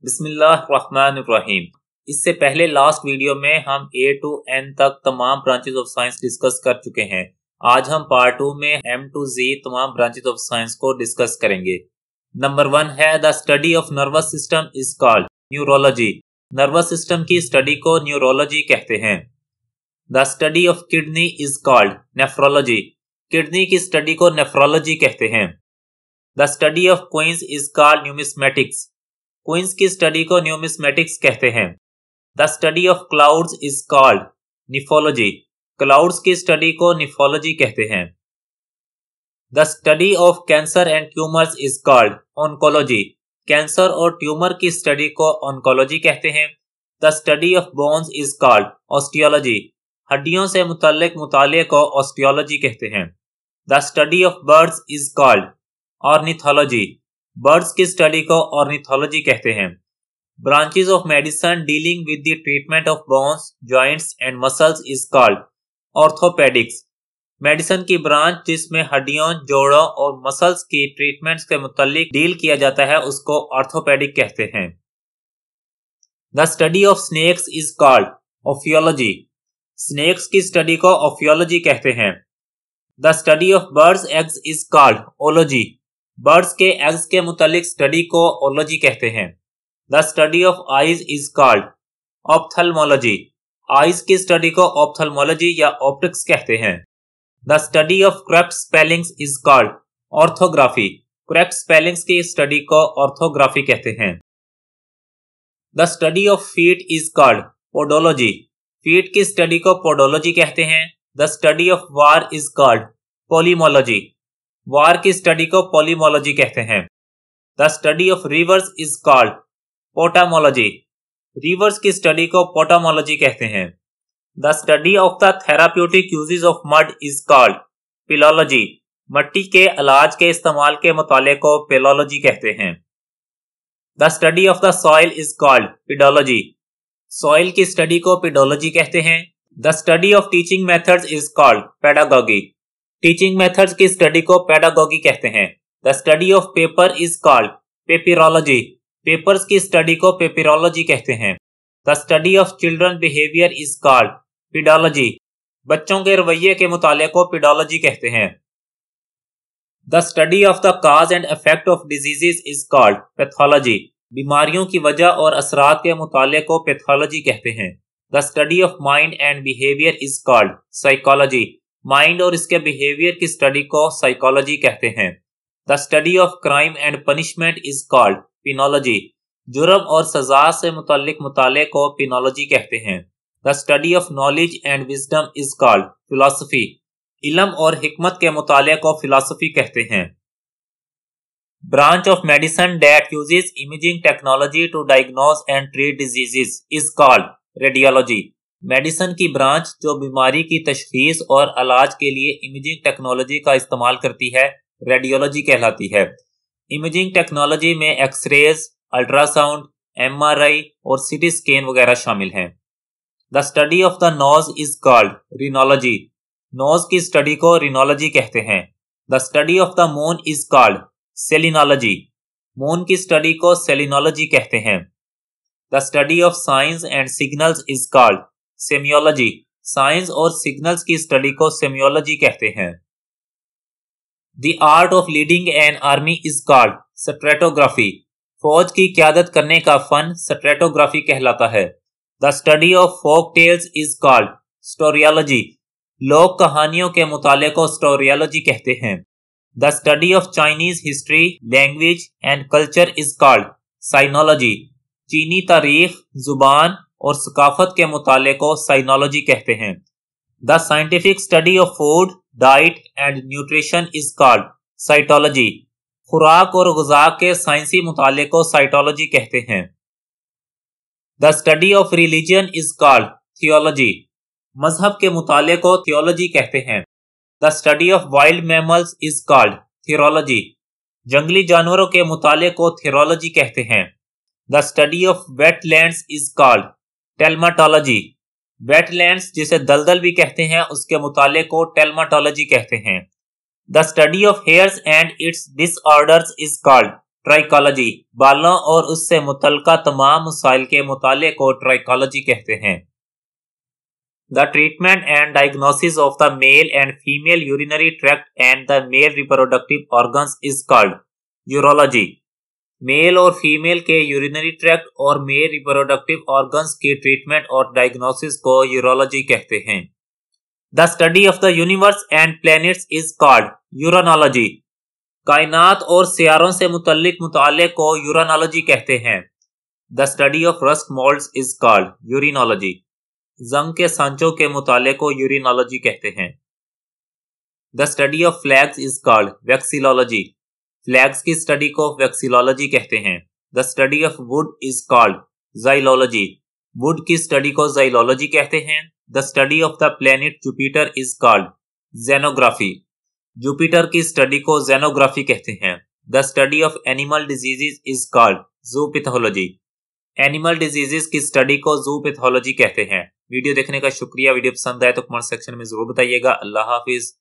बिस्मिल्लाहिर्रहमानिर्रहीम। इससे पहले लास्ट वीडियो में हम A to N तक तमाम ब्रांचेस ऑफ साइंस डिस्कस कर चुके हैं। आज हम पार्ट 2 में M to Z तमाम ब्रांचेस ऑफ साइंस को डिस्कस करेंगे। नंबर 1 है the study of nervous system is called neurology. Nervous system की स्टडी को न्यूरोलॉजी कहते हैं। The study of kidney is called nephrology. Kidney की स्टडी को नेफ्रोलॉजी कहते हैं। The study of coins is called numismatics. Coins की स्टडी को न्यूमिस्मेटिक्स कहते हैं। The study of clouds is called nephology. Clouds की स्टडी को निफोलॉजी कहते हैं। The study of cancer and tumours is called oncology. Cancer और ट्यूमर की स्टडी को ऑन्कोलॉजी कहते हैं। The study of bones is called osteology. हड्डियों से मुतल्लिक मुताले को ऑस्टियोलॉजी कहते हैं। The study of birds is called ornithology. Birds की स्टडी को ऑर्निथोलॉजी कहते हैं। Branches of medicine dealing with the treatment of bones, joints and muscles is called orthopaedics. Medicine की ब्रांच जिसमें हड्डियों, जोड़ों और मसल्स की ट्रीटमेंट्स के मुतालिक डील किया जाता है उसको ऑर्थोपेडिक कहते हैं। The study of snakes is called ophiology. Snakes की स्टडी को ऑफियोलॉजी कहते हैं। The study of birds eggs is called oology. Birds के एग्स के मुतालिक स्टडी को ओलॉजी कहते हैं। The study of eyes is called ophthalmology. Eyes की स्टडी को ऑप्थेल्मोलॉजी या ऑप्टिक्स कहते हैं। The study of correct spellings is called orthography. Correct spellings की स्टडी को ऑर्थोग्राफी कहते हैं। The study of feet is called podology. Feet की स्टडी को पोडोलॉजी कहते हैं। The study of war is called polemology. War की स्टडी को पोलीमोलॉजी कहते हैं। The study of rivers is called potamology. Rivers की स्टडी को पोटामोलॉजी कहते हैं। The study of the therapeutic uses of mud is called philology. मट्टी के इलाज के इस्तेमाल के मुताले को फिलोलॉजी कहते हैं। The study of the soil is called pedology. Soil की स्टडी को पेडोलॉजी कहते हैं। The study of teaching methods is called pedagogy. Teaching methods की स्टडी को पेडागोगी कहते हैं। The study of paper is called papyrology. Papers की study को पेपिरोलॉजी कहते हैं। The study of children behaviour is called pedology. बच्चों के रवैये के मुताले को पेडोलॉजी कहते हैं। The study of the cause and effect of diseases is called pathology. बीमारियों की वजह और असरात के मुताले को पैथोलॉजी कहते हैं। The study of mind and behaviour is called psychology. Mind और इसके बिहेवियर की स्टडी को साइकोलॉजी कहते हैं। The study of crime and punishment is called penology. जुर्म और सजा से मुतल्लिक मुताले को पिनोलॉजी कहते हैं। The study of knowledge and wisdom is called philosophy. इल्म और हिकमत के मुताले को फिलॉसफी कहते हैं। Branch of medicine that uses imaging technology to diagnose and treat diseases is called radiology. Medicine की ब्रांच जो बीमारी की तशखीस और इलाज के लिए इमेजिंग टेक्नोलॉजी का इस्तेमाल करती है रेडियोलॉजी कहलाती है। इमेजिंग टेक्नोलॉजी में एक्सरेज, अल्ट्रासाउंड, MRI और सीटी स्कैन वगैरह शामिल हैं। The study of the nose is called rhinology. Nose की स्टडी को रिनोलॉजी कहते हैं। The study of the moon is called selenology. Moon की स्टडी को सेलिनोलॉजी कहते हैं। The study of science and signals is called semiology. Science और signals की स्टडी को सेमियोलॉजी कहते हैं। The art of leading an army is called stratography. फौज की क़यादत करने का फन स्ट्रेटोग्राफी कहलाता है। The study of folk tales is called storiology. लोक कहानियों के मुताले को स्टोरियोलॉजी कहते हैं। The study of Chinese history, language and culture is called sinology. चीनी तारीख, जुबान और सकाफत के मुताले को साइनोलॉजी कहते हैं। The scientific study of food, diet and nutrition is called cytology. खुराक और ग़िज़ा के साइंसी मुताले को साइटोलॉजी कहते हैं। The study of religion is called theology. मजहब के मुताले को थियोलॉजी कहते हैं। The study of wild mammals is called therology. जंगली जानवरों के मुताले को थीरोलॉजी कहते हैं। The study of wetlands is called telmatology. Wetlands जिसे दलदल भी कहते हैं उसके मुताले को टेल्माटोलॉजी कहते हैं। The study of hairs and it's disorders is called trichology, बालों और उससे मुतल्लिका तमाम मसाइल के मुताले को ट्राइकोलॉजी कहते हैं। The treatment and diagnosis of the male and female urinary tract and the male reproductive organs is called urology. Male और फीमेल के यूरिनरी ट्रैक्ट और मेल रिप्रोडक्टिव ऑर्गन्स की ट्रीटमेंट और डायग्नोसिस को यूरोलॉजी कहते हैं। The study of the universe and planets is called uranology. कायनात और सियारों से मुतल्लिक मुताले को यूरोनोलॉजी कहते हैं। The study of rust moulds is called urinology. जंग के सांचों के मुताले को यूरिनोलॉजी कहते हैं। The study of flags is called vexillology. Flags की स्टडी को वैक्सीलॉलॉजी कहते हैं। The study of wood is called xylology. Wood की स्टडी को जाइलॉलॉजी कहते हैं। The study of the planet Jupiter is called zenography. Jupiter की स्टडी को जेनोग्राफी कहते हैं। The study of animal diseases is called zoopathology. Animal diseases की study को जूपैथोलॉजी कहते हैं। वीडियो देखने का शुक्रिया। वीडियो पसंद आए तो कमेंट सेक्शन में जरूर बताइएगा। अल्लाह हाफिज।